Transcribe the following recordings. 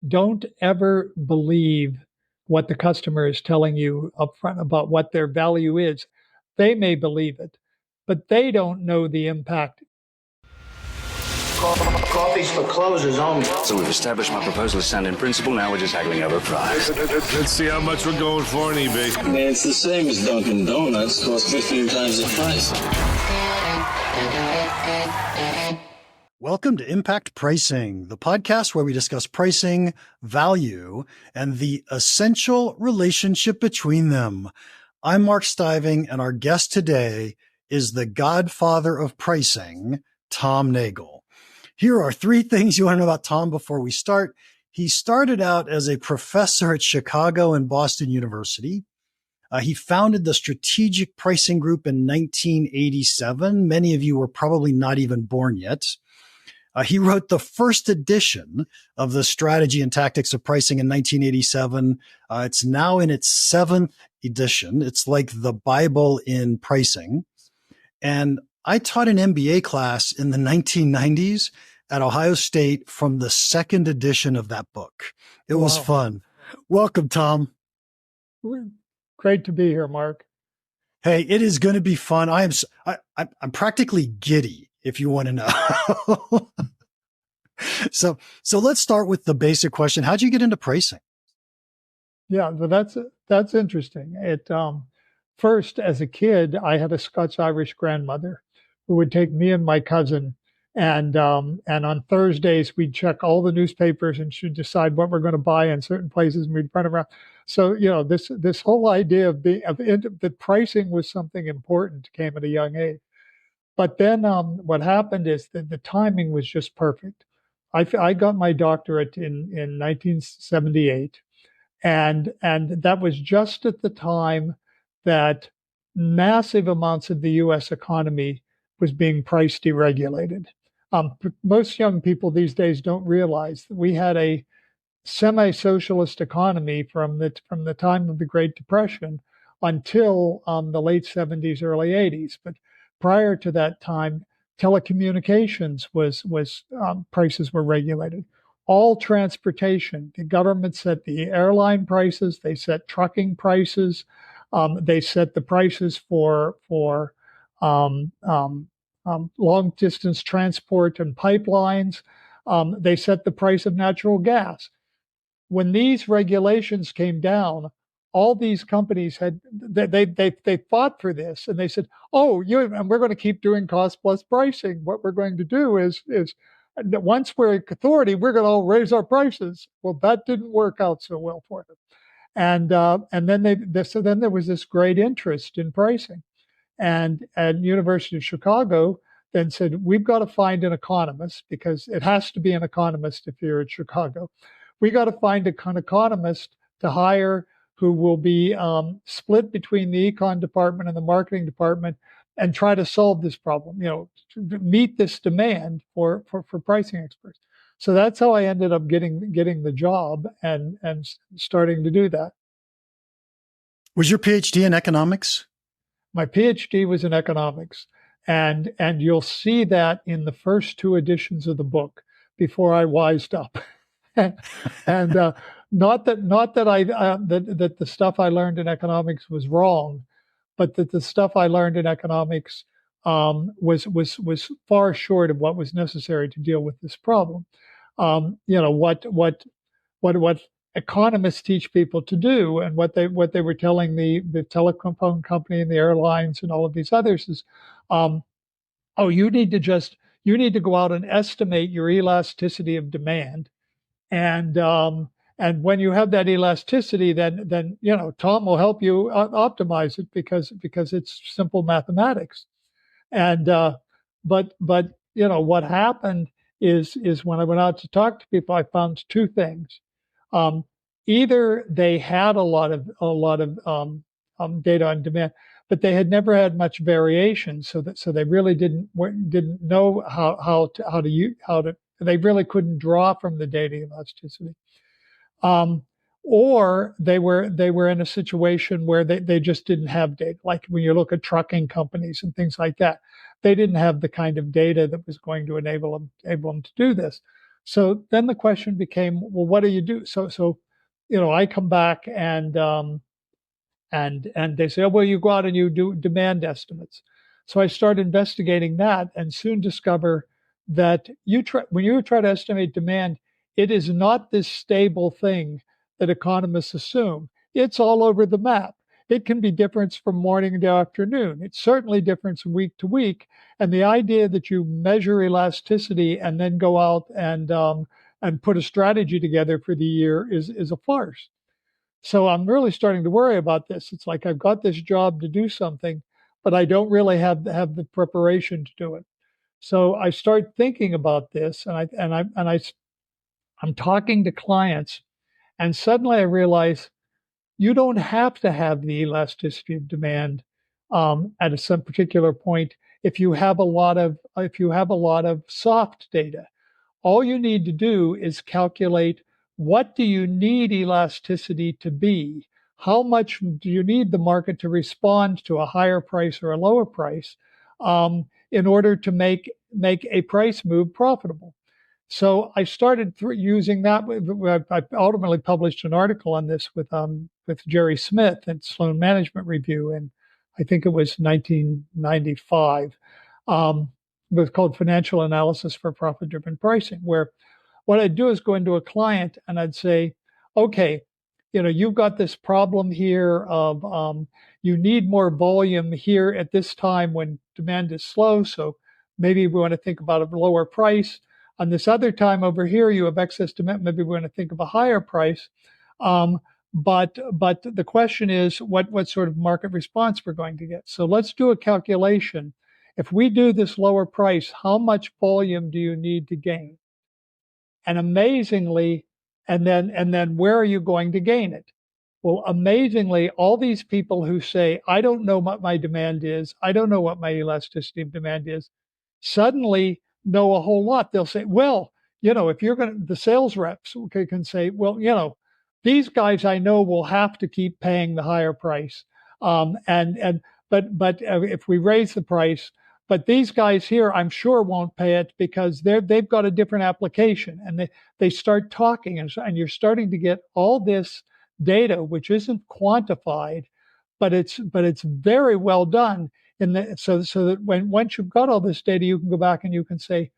don't ever believe what the customer is telling you upfront about what their value is. They may believe it, but they don't know the impact. Coffee's for closers only. So we've established my proposal is sound in principle. Now we're just haggling over price. Let's see how much we're going for on eBay. I mean, it's the same as Dunkin' Donuts. Costs 15 times the price. Welcome to Impact Pricing, the podcast where we discuss pricing, value, and the essential relationship between them. I'm Mark Stiving, and our guest today is the godfather of pricing, Tom Nagle. Here are three things you want to know about Tom before we start. He started out as a professor at Chicago and Boston University. He founded the Strategic Pricing Group in 1987. Many of you were probably not even born yet. He wrote the first edition of the Strategy and Tactics of Pricing in 1987. It's now in its seventh edition. It's like the Bible in pricing. And I taught an MBA class in the 1990s at Ohio State from the second edition of that book. It was fun. Welcome, Tom. Great to be here, Mark. Hey, it is going to be fun. I'm practically giddy, if you want to know. So let's start with the basic question. How'd you get into pricing? Yeah, well, that's interesting. First, as a kid, I had a Scots-Irish grandmother who would take me and my cousin, and on Thursdays we'd check all the newspapers and she'd decide what we're going to buy in certain places, and we'd run around. So this whole idea of that pricing was something important came at a young age. But then what happened is that the timing was just perfect. I got my doctorate in 1978, and that was just at the time that massive amounts of the U.S. economy was being price deregulated. Most young people these days don't realize that we had a semi-socialist economy from the time of the Great Depression until the late 70s, early 80s. But prior to that time, telecommunications was prices were regulated. All transportation, the government set the airline prices, they set trucking prices, they set the prices for long distance transport and pipelines. They set the price of natural gas. When these regulations came down, all these companies they fought for this, and they said, and we're going to keep doing cost plus pricing. What we're going to do is once we're authority, we're going to raise our prices. Well, that didn't work out so well for them, and then there was this great interest in pricing, and University of Chicago then said, we've got to find an economist, because it has to be an economist if you're at Chicago. We got to find an economist to hire who will be split between the econ department and the marketing department, and try to solve this problem, to meet this demand for pricing experts. So that's how I ended up getting the job and starting to do that. Was your PhD in economics? My PhD was in economics, and you'll see that in the first two editions of the book before I wised up. and not that the stuff I learned in economics was wrong, but that the stuff I learned in economics was far short of what was necessary to deal with this problem. What economists teach people to do, and what they were telling the telephone company and the airlines and all of these others is, you need to go out and estimate your elasticity of demand. And when you have that elasticity, then Tom will help you optimize it because it's simple mathematics. And but what happened is when I went out to talk to people, I found two things. Either they had a lot of data on demand, but they had never had much variation, so they really didn't know how to. They really couldn't draw from the data elasticity. Or they were in a situation where they just didn't have data. Like when you look at trucking companies and things like that, they didn't have the kind of data that was going to enable them to do this. So then the question became, well, what do you do? So I come back and they say, oh, well, you go out and you do demand estimates. So I start investigating that and soon discover that when you try to estimate demand, it is not this stable thing that economists assume. It's all over the map. It can be different from morning to afternoon. It's certainly different from week to week. And the idea that you measure elasticity and then go out and put a strategy together for the year is a farce. So I'm really starting to worry about this. It's like I've got this job to do something, but I don't really have the preparation to do it. So I start thinking about this, I'm talking to clients, and suddenly I realize you don't have to have the elasticity of demand at some particular point if you have a lot of soft data. All you need to do is calculate, what do you need elasticity to be? How much do you need the market to respond to a higher price or a lower price in order to make a price move profitable? So I started using that. I ultimately published an article on this with Jerry Smith at Sloan Management Review, and I think it was 1995. It was called Financial Analysis for Profit-Driven Pricing, where what I'd do is go into a client and I'd say, okay, you've got this problem here of you need more volume here at this time when demand is slow. So maybe we want to think about a lower price. On this other time over here, you have excess demand. Maybe we want to think of a higher price. But the question is what sort of market response we're going to get. So let's do a calculation. If we do this lower price, how much volume do you need to gain? And amazingly, and then where are you going to gain it? Well, amazingly, all these people who say, I don't know what my demand is, I don't know what my elasticity of demand is, suddenly know a whole lot. They'll say, well, if you're the sales reps can say, well, these guys I know will have to keep paying the higher price. But if we raise the price, but these guys here, I'm sure won't pay it because they've got a different application, and they start talking, and you're starting to get all this data, which isn't quantified, but it's very well done. So that once you've got all this data, you can go back and you can say,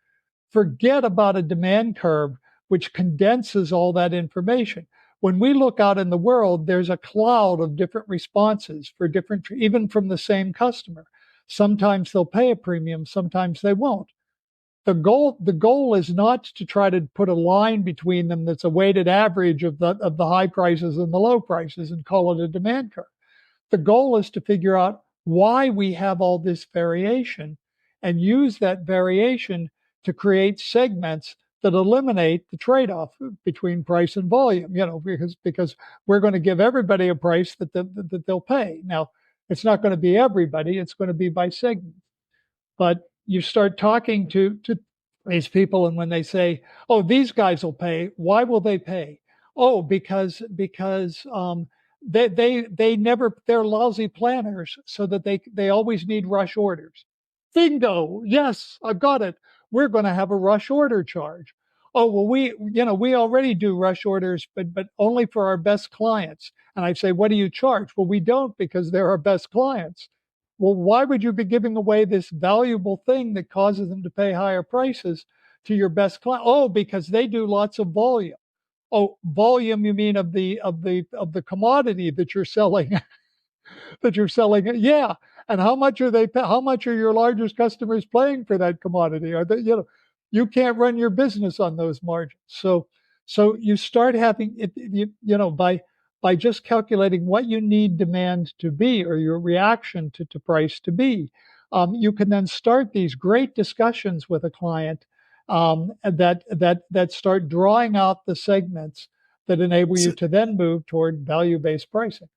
forget about a demand curve, which condenses all that information. When we look out in the world, there's a cloud of different responses for different, even from the same customer. Sometimes they'll pay a premium, sometimes they won't. The goal is not to try to put a line between them that's a weighted average of the high prices and the low prices and call it a demand curve. The goal is to figure out why we have all this variation and use that variation to create segments that eliminate the trade-off between price and volume, because we're going to give everybody a price that they'll pay. Now, it's not going to be everybody, it's going to be by segment. But you start talking to these people, and when they say, oh, these guys will pay, why will they pay? Oh, because they never, they're lousy planners, so that they always need rush orders. Bingo. Yes, I've got it. We're going to have a rush order charge. Oh, well, we already do rush orders, but only for our best clients. And I say, what do you charge? Well, we don't, because they're our best clients. Well, why would you be giving away this valuable thing that causes them to pay higher prices to your best client? Oh, because they do lots of volume. Oh, volume, you mean of the commodity that you're selling? Yeah. And how much are your largest customers paying for that commodity? Are they, you can't run your business on those margins. So you start having it, by just calculating what you need demand to be, or your reaction to price to be. You can then start these great discussions with a client that start drawing out the segments that enable you to then move toward value-based pricing.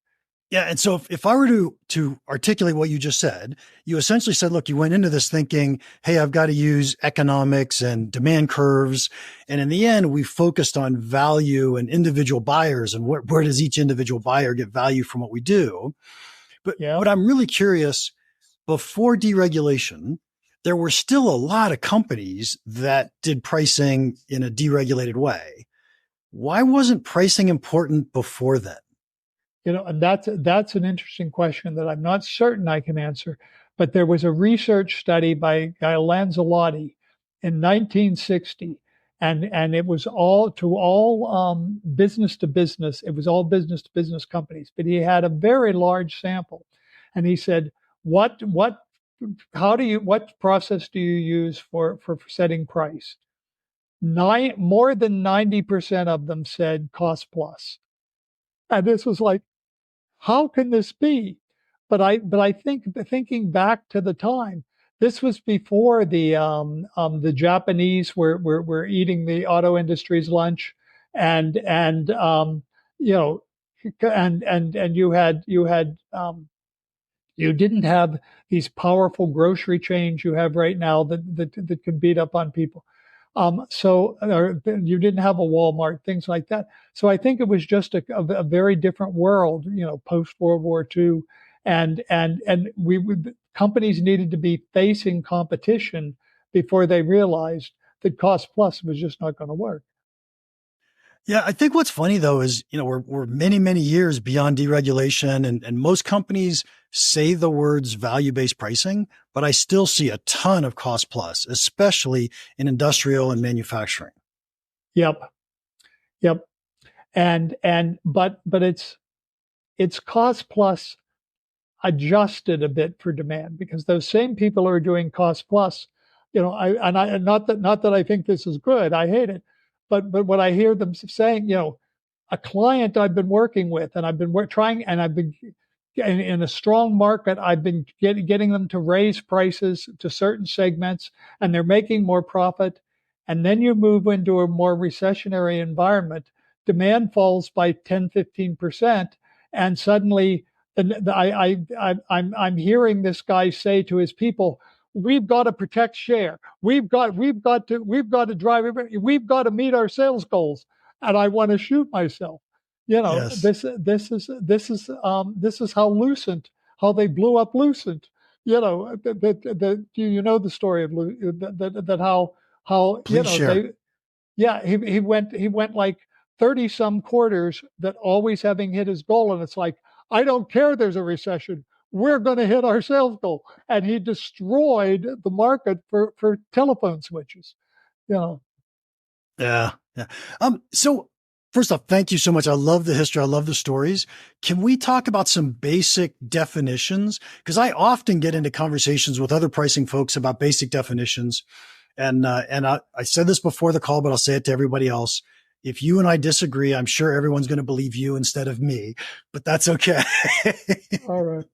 Yeah. And so if I were to articulate what you just said, you essentially said, look, you went into this thinking, hey, I've got to use economics and demand curves. And in the end, we focused on value and individual buyers and where does each individual buyer get value from what we do. But I'm really curious, before deregulation, there were still a lot of companies that did pricing in a deregulated way. Why wasn't pricing important before then? And that's an interesting question that I'm not certain I can answer. But there was a research study by Guy Lanzalotti in 1960, and it was all business to business. It was all business to business companies, but he had a very large sample, and he said, what process do you use for setting price? More than 90% of them said cost plus, and this was like, how can this be? But I think, thinking back to the time, this was before the Japanese were eating the auto industry's lunch, and you know, and you didn't have these powerful grocery chains you have right now that can beat up on people. Or you didn't have a Walmart, things like that. So I think it was just a very different world, post World War II, and companies needed to be facing competition before they realized that cost plus was just not going to work. Yeah, I think what's funny though is, we're many, many years beyond deregulation, and most companies say the words value-based pricing, but I still see a ton of cost plus, especially in industrial and manufacturing. Yep. Yep. But it's cost plus adjusted a bit for demand, because those same people who are doing cost plus, not that I think this is good, I hate it, but what I hear them saying, a client I've been working with, and I've been trying, and I've been in a strong market, I've been getting them to raise prices to certain segments, and they're making more profit. And then you move into a more recessionary environment, demand falls by 10, 15%, and suddenly I'm hearing this guy say to his people, we've got to protect share. We've got to drive everybody. We've got to meet our sales goals. And I want to shoot myself. Yes. This is how they blew up Lucent. Do you know the story of that how Please share. he went like 30 some quarters that always having hit his goal, and it's like, I don't care there's a recession. We're going to hit our sales goal. And he destroyed the market for telephone switches. Yeah. Yeah. So first off, thank you so much. I love the history. I love the stories. Can we talk about some basic definitions? Because I often get into conversations with other pricing folks about basic definitions. And I said this before the call, but I'll say it to everybody else. If you and I disagree, I'm sure everyone's going to believe you instead of me, but that's okay. All right.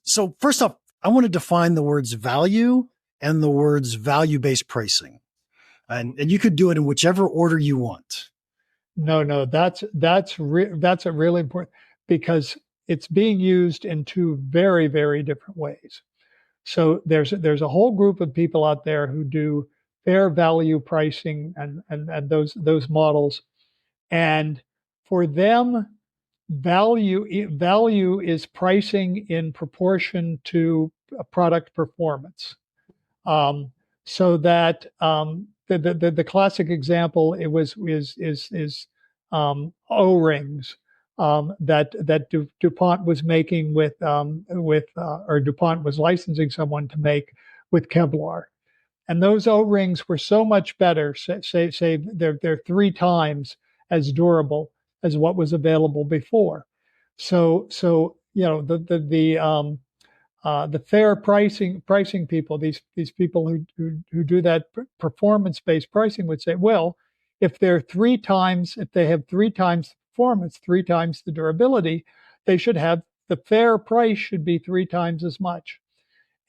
So first off, I want to define the words value and the words value-based pricing. And you could do it in whichever order you want. No, that's a really important, because it's being used in two very, very different ways. So there's a whole group of people out there who do fair value pricing and those models, and for them, value is pricing in proportion to product performance. So that the classic example is O-rings that DuPont was making or DuPont was licensing someone to make with Kevlar. And those O-rings were so much better, say they're 3 times as durable as what was available before. So the fair pricing people, these people who do that performance-based pricing would say, well, if they have 3 times the performance, 3 times the durability, they should have, the fair price should be 3 times as much.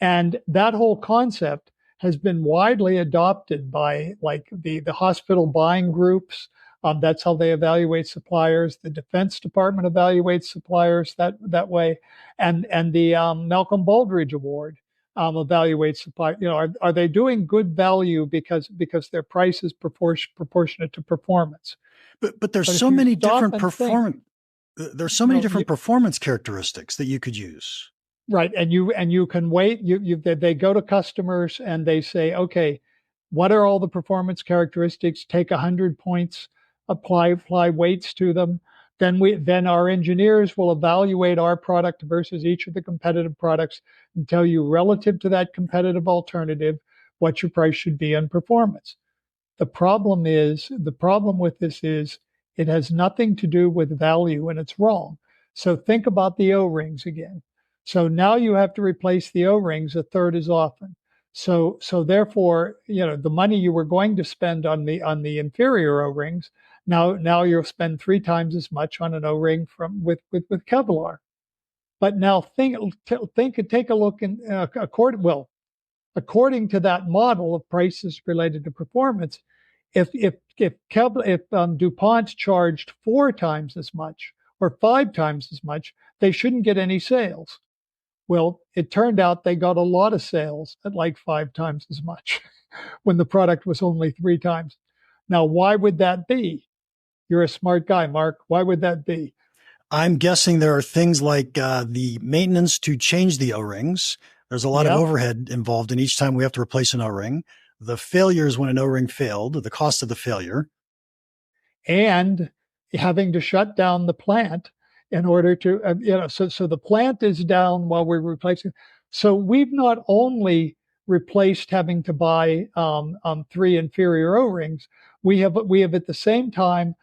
And that whole concept has been widely adopted by like the hospital buying groups. That's how they evaluate suppliers. The Defense Department evaluates suppliers that way, and the Malcolm Baldrige Award evaluates suppliers. Are they doing good value because their price is proportionate to performance? But there's so many different performance characteristics that you could use. Right, and you can wait. They go to customers and they say, okay, what are all the performance characteristics? Take 100 points, apply weights to them. Then our engineers will evaluate our product versus each of the competitive products and tell you relative to that competitive alternative what your price should be on performance. The problem with this is it has nothing to do with value and it's wrong. So think about the O-rings again. So now you have to replace the O-rings a third as often. So therefore, the money you were going to spend on the inferior O-rings, now you'll spend 3 times as much on an O-ring with Kevlar. But now take a look in according to that model of prices related to performance, if DuPont charged 4 times as much or 5 times as much, they shouldn't get any sales. Well, it turned out they got a lot of sales at like 5 times as much when the product was only 3 times. Now, why would that be? You're a smart guy, Mark. Why would that be? I'm guessing there are things like the maintenance to change the O-rings. There's a lot of overhead involved in each time we have to replace an O-ring. The failures when an O-ring failed, the cost of the failure. And having to shut down the plant in order to, so the plant is down while we're replacing. So we've not only replaced having to buy 3 inferior O-rings, we have at the same time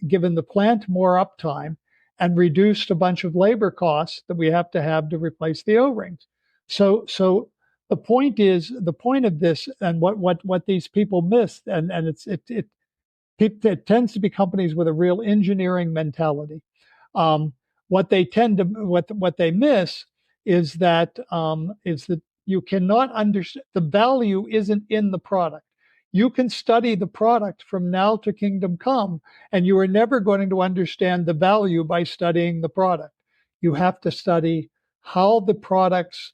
given the plant more uptime and reduced a bunch of labor costs that we have to replace the O-rings. So the point of this, and what these people miss, and it tends to be companies with a real engineering mentality. What they miss is that you cannot understand the value isn't in the product. You can study the product from now to kingdom come, and you are never going to understand the value by studying the product. You have to study how the product's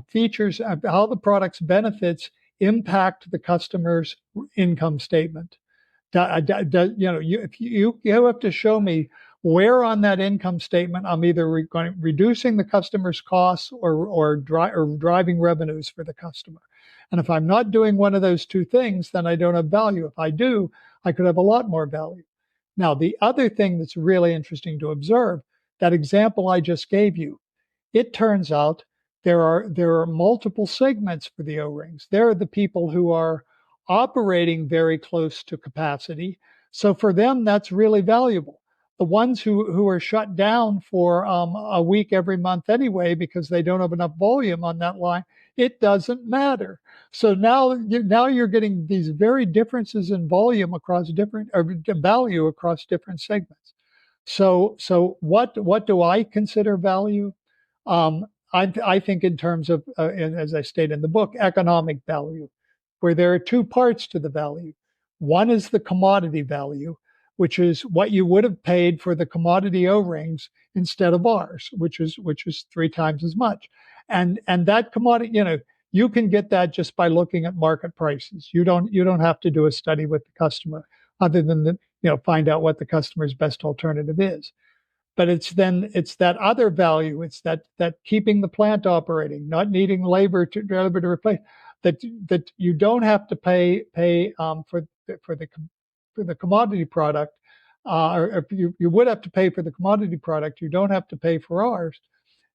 features, how the product's benefits impact the customer's income statement. You have to show me where on that income statement I'm either reducing the customer's costs or driving revenues for the customer. And if I'm not doing one of those two things, then I don't have value. If I do, I could have a lot more value. Now, the other thing that's really interesting to observe, that example I just gave you, it turns out there are multiple segments for the O-rings. There are the people who are operating very close to capacity. So for them, that's really valuable. The ones who are shut down for a week every month anyway because they don't have enough volume on that line, it doesn't matter. So now you're getting these very differences in volume across different, or value across different segments. So what do I consider value? I think in terms of, as I state in the book, economic value, where there are two parts to the value. One is the commodity value, which is what you would have paid for the commodity O-rings instead of ours, which is 3 times as much. And that commodity, you can get that just by looking at market prices. You don't have to do a study with the customer other than find out what the customer's best alternative is. But it's that other value. It's that keeping the plant operating, not needing labor to replace. That you don't have to pay for the commodity product, or you would have to pay for the commodity product. You don't have to pay for ours,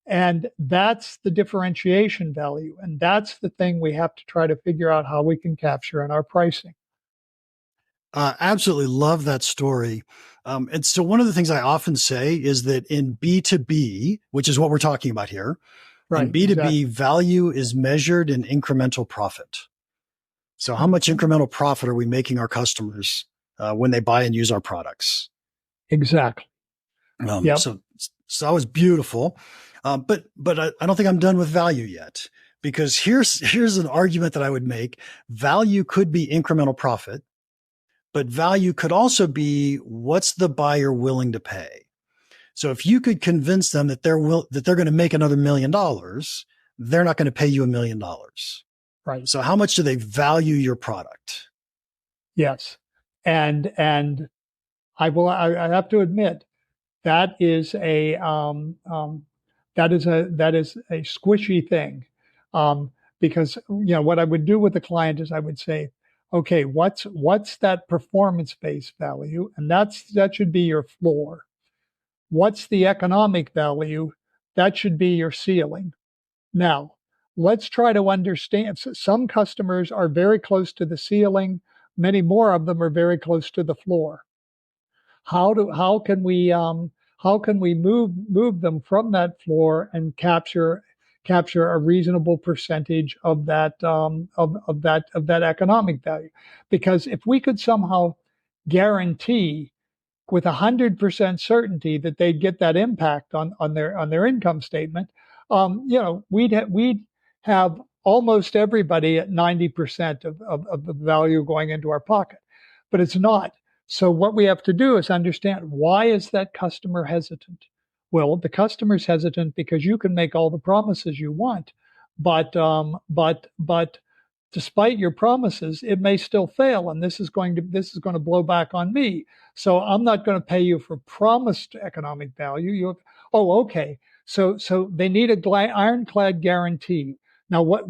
and that's the differentiation value, and that's the thing we have to try to figure out how we can capture in our pricing. Absolutely love that story. And so one of the things I often say is that in B2B, which is what we're talking about here, right, in B2B, exactly. Value is measured in incremental profit. So how much incremental profit are we making our customers when they buy and use our products? Exactly. Yep. So that was beautiful. But I don't think I'm done with value yet, because here's an argument that I would make. Value could be incremental profit, but value could also be what's the buyer willing to pay. So if you could convince them that they're going to make another $1 million, they're not going to pay you $1 million. Right. So how much do they value your product? Yes. And I have to admit that is that is a squishy thing, because what I would do with the client is I would say, okay, what's that performance-based value, and that should be your floor. What's the economic value? That should be your ceiling. Now, let's try to understand. Some customers are very close to the ceiling. Many more of them are very close to the floor. How can we move them from that floor and capture a reasonable percentage of that economic value? Because if we could somehow guarantee with 100% certainty that they'd get that impact on their income statement, we'd have almost everybody at 90% of the value going into our pocket. But it's not. So what we have to do is understand, why is that customer hesitant? Well, the customer's hesitant because you can make all the promises you want, but despite your promises, it may still fail, and this is going to blow back on me. So I'm not going to pay you for promised economic value. Okay. So they need a ironclad guarantee. Now what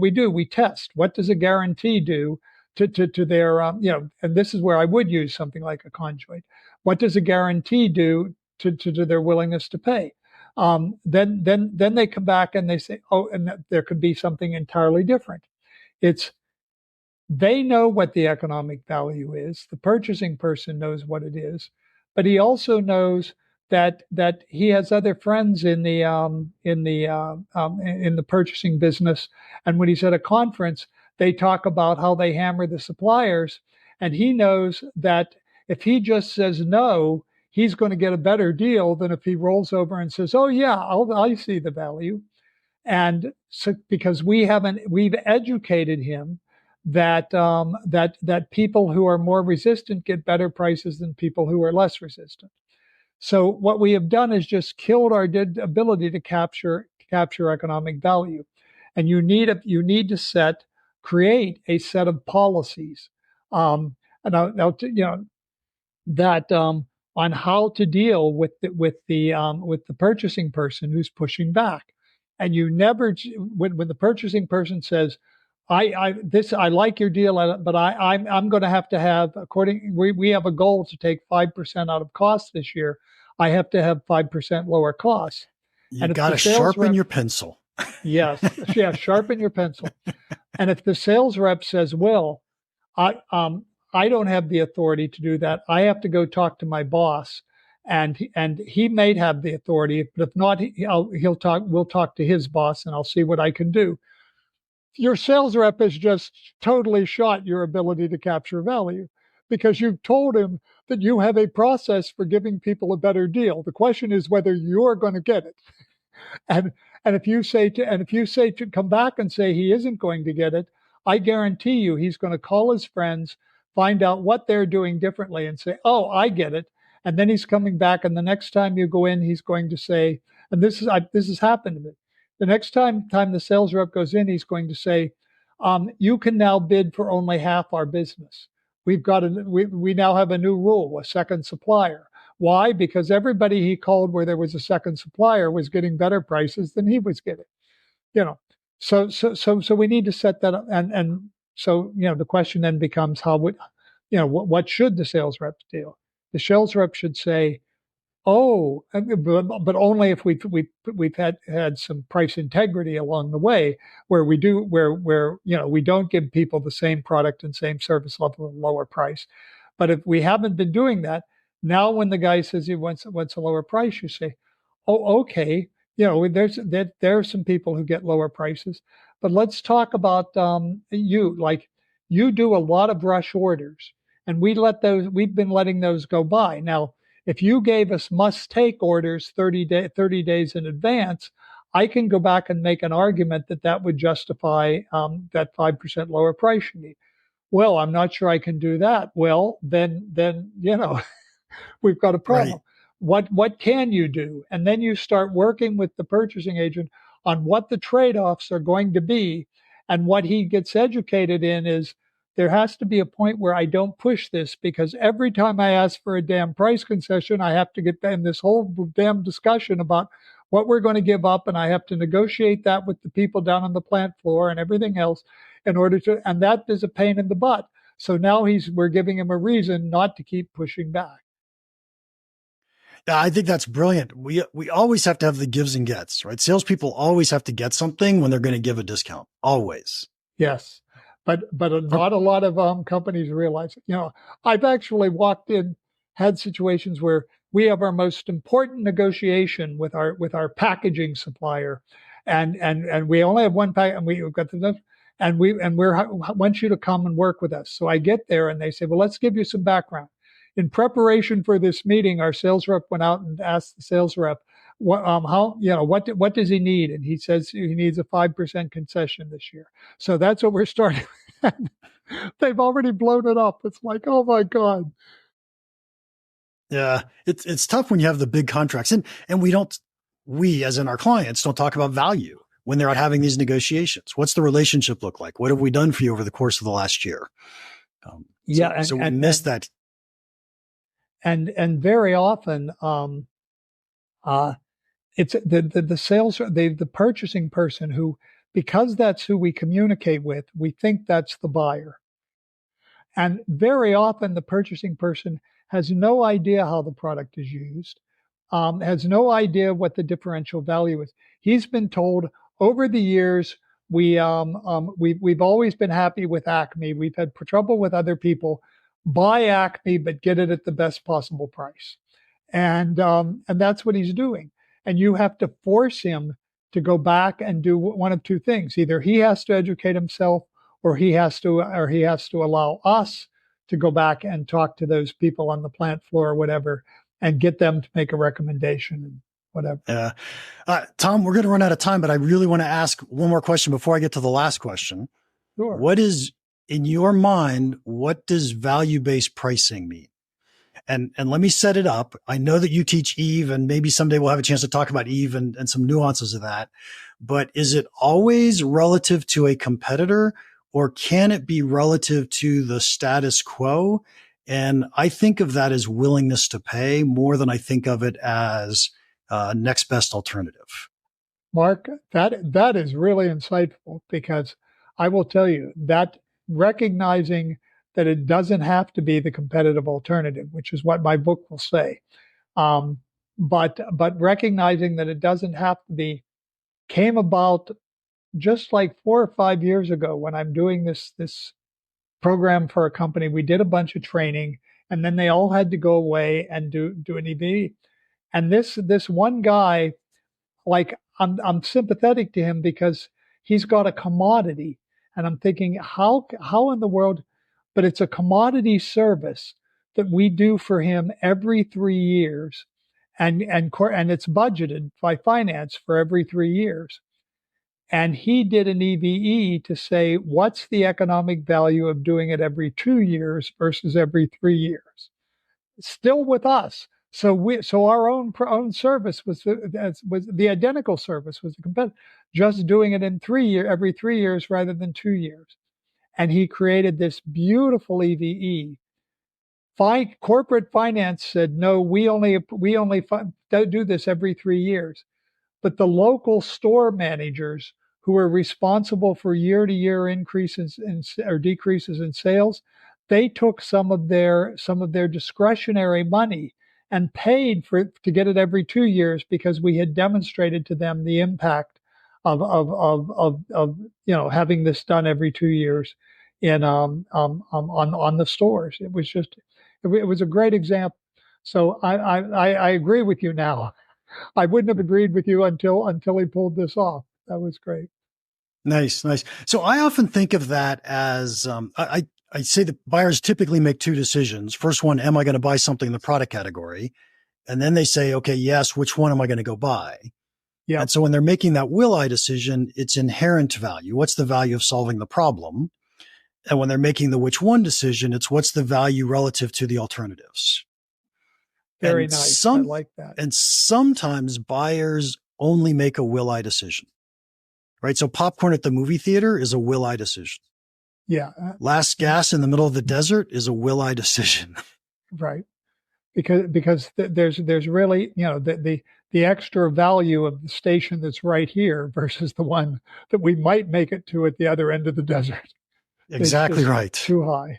we do, we test. What does a guarantee do to their and this is where I would use something like a conjoint. What does a guarantee do to their willingness to pay? Then they come back and they say, oh, and there could be something entirely different. It's They know what the economic value is. The purchasing person knows what it is, but he also knows that he has other friends in the purchasing business, and when he's at a conference, they talk about how they hammer the suppliers, and he knows that if he just says no, he's going to get a better deal than if he rolls over and says, "Oh yeah, I see the value." And so, because we've educated him that people who are more resistant get better prices than people who are less resistant. So what we have done is just killed our ability to capture economic value. And you need to create a set of policies, now, that on how to deal with the purchasing person who's pushing back. And you never, when the purchasing person says, I like your deal, but I'm going to have we have a goal to take 5% out of costs this year. I have to have 5% lower costs. You got to sharpen your pencil. Yes, yeah, sharpen your pencil. And if the sales rep says, "Well, I don't have the authority to do that. I have to go talk to my boss," and he may have the authority, but if not, we'll talk to his boss, and I'll see what I can do. Your sales rep has just totally shot your ability to capture value, because you've told him that you have a process for giving people a better deal. The question is whether you're going to get it. And if you say to come back and say he isn't going to get it, I guarantee you he's going to call his friends, find out what they're doing differently, and say, "Oh, I get it." And then he's coming back, and the next time you go in, he's going to say, and this has happened to me. The next time the sales rep goes in, he's going to say, "You can now bid for only half our business. We now have a new rule, a second supplier." Why? Because everybody he called where there was a second supplier was getting better prices than he was getting. So we need to set that up, and so the question then becomes, what should the sales rep do? The sales rep should say, "Oh," but only if we've had some price integrity along the way, where we don't give people the same product and same service level at a lower price. But if we haven't been doing that, now when the guy says he wants a lower price, you say, "Oh, okay. There are some people who get lower prices, but let's talk about you. Like, you do a lot of rush orders, and we've been letting those go by. Now, if you gave us must-take orders 30 days in advance, I can go back and make an argument that would justify that 5% lower price you need." Well, I'm not sure I can do that. Well, then we've got a problem. Right. What can you do? And then you start working with the purchasing agent on what the trade-offs are going to be. And what he gets educated in is, there has to be a point where I don't push this, because every time I ask for a damn price concession, I have to get in this whole damn discussion about what we're going to give up, and I have to negotiate that with the people down on the plant floor and everything else in order to, and that is a pain in the butt. So now we're giving him a reason not to keep pushing back. Yeah, I think that's brilliant. We always have to have the gives and gets, right? Salespeople always have to get something when they're going to give a discount. Always. Yes, but not a lot of companies realize it. I've actually had situations where we have our most important negotiation with our packaging supplier, and we only have one pack, and we've got the and we're want you to come and work with us. So I get there, and they say, well, let's give you some background. In preparation for this meeting, our sales rep went out and asked the sales rep, what does he need? And he says he needs a 5% concession this year. So that's what we're starting. They've already blown it up. It's like, oh my God. Yeah, it's tough when you have the big contracts, and we as in our clients don't talk about value when they're out having these negotiations. What's the relationship look like? What have we done for you over the course of the last year? So we miss that. And very often, it's the purchasing person who, because that's who we communicate with, we think that's the buyer. And very often the purchasing person has no idea how the product is used, has no idea what the differential value is. He's been told over the years, we've always been happy with Acme. We've had trouble with other people. Buy Acme, but get it at the best possible price. And that's what he's doing. And you have to force him to go back and do one of two things. Either he has to educate himself, or he has to allow us to go back and talk to those people on the plant floor or whatever, and get them to make a recommendation and whatever. Yeah. Tom, we're going to run out of time, but I really want to ask one more question before I get to the last question. Sure. What is, in your mind, what does value-based pricing mean? And let me set it up. I know that you teach Eve, and maybe someday we'll have a chance to talk about Eve and some nuances of that. But is it always relative to a competitor, or can it be relative to the status quo? And I think of that as willingness to pay more than I think of it as next best alternative. Mark, that is really insightful, because I will tell you that recognizing that it doesn't have to be the competitive alternative, which is what my book will say. But recognizing that it doesn't have to be, came about just like 4 or 5 years ago when I'm doing this program for a company. We did a bunch of training, and then they all had to go away and do an EV. And this one guy, like, I'm sympathetic to him because he's got a commodity, and I'm thinking, how in the world? But it's a commodity service that we do for him every 3 years, and it's budgeted by finance for every 3 years. And he did an EVE to say, what's the economic value of doing it every 2 years versus every 3 years? Still with us. So our own service was the identical service, was the competitive, just doing it in every 3 years rather than 2 years. And he created this beautiful EVE. Corporate finance said, no, we only do this every 3 years. But the local store managers who are responsible for year-to-year increases or decreases in sales, they took some of their discretionary money and paid to get it every 2 years, because we had demonstrated to them the impact of having this done every 2 years in on the stores. It was a great example. So I agree with you now. I wouldn't have agreed with you until he pulled this off. That was great. Nice. So I often think of that as I say that buyers typically make two decisions. First one, am I going to buy something in the product category? And then they say, okay, yes, which one am I going to go buy? Yeah. And so when they're making that will I decision, it's inherent value. What's the value of solving the problem? And when they're making the which one decision, it's what's the value relative to the alternatives. Very nice. I like that. And sometimes buyers only make a will I decision, right? So popcorn at the movie theater is a will I decision. Yeah. Last gas in the middle of the desert is a will I decision. Right. there's really, the extra value of the station that's right here versus the one that we might make it to at the other end of the desert. It's Exactly just right. too high.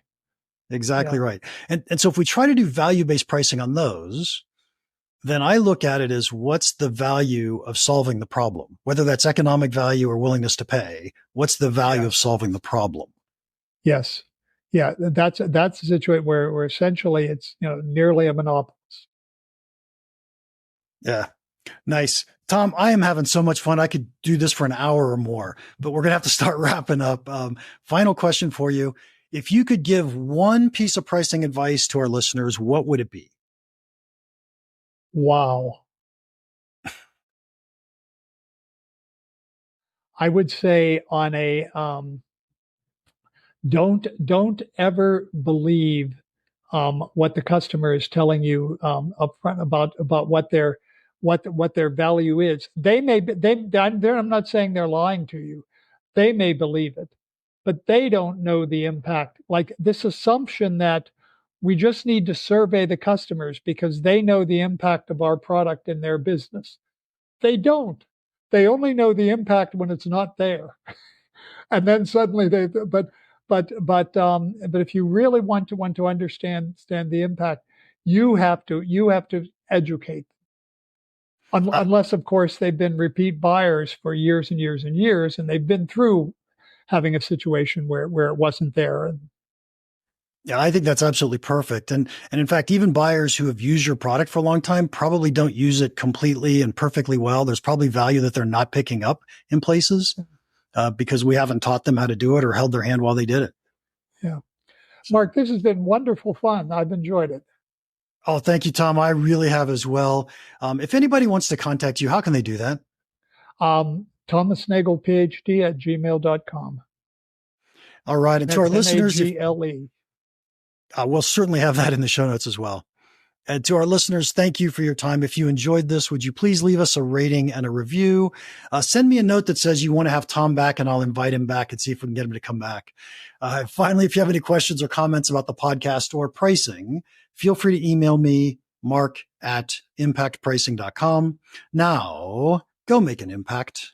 Exactly Yeah. right. And so if we try to do value-based pricing on those, then I look at it as what's the value of solving the problem, whether that's economic value or willingness to pay. What's the value of solving the problem? Yes. Yeah. That's the situation where essentially it's, nearly a monopoly. Yeah. Nice. Tom, I am having so much fun. I could do this for an hour or more, but we're going to have to start wrapping up. Final question for you. If you could give one piece of pricing advice to our listeners, what would it be? Wow. I would say on a don't ever believe what the customer is telling you upfront about what their value is. They may be, I'm not saying they're lying to you. They may believe it, but they don't know the impact. Like this assumption that we just need to survey the customers because they know the impact of our product in their business. They don't. They only know the impact when it's not there. And then suddenly but if you really want to understand the impact, you have to educate. Unless of course they've been repeat buyers for years and years and years, and they've been through having a situation where it wasn't there. And Yeah, I think that's absolutely perfect. And in fact, even buyers who have used your product for a long time probably don't use it completely and perfectly well. There's probably value that they're not picking up in places because we haven't taught them how to do it or held their hand while they did it. yeah, Mark, this has been wonderful fun. I've enjoyed it. Oh, thank you, Tom. I really have as well. If anybody wants to contact you, how can they do that? Thomas Nagle, PhD at gmail.com. All right. And to our listeners, Nagle. We'll certainly have that in the show notes as well. And to our listeners, thank you for your time. If you enjoyed this, would you please leave us a rating and a review? Send me a note that says you want to have Tom back, and I'll invite him back and see if we can get him to come back. Finally, if you have any questions or comments about the podcast or pricing, feel free to email me, mark@impactpricing.com. Now, go make an impact.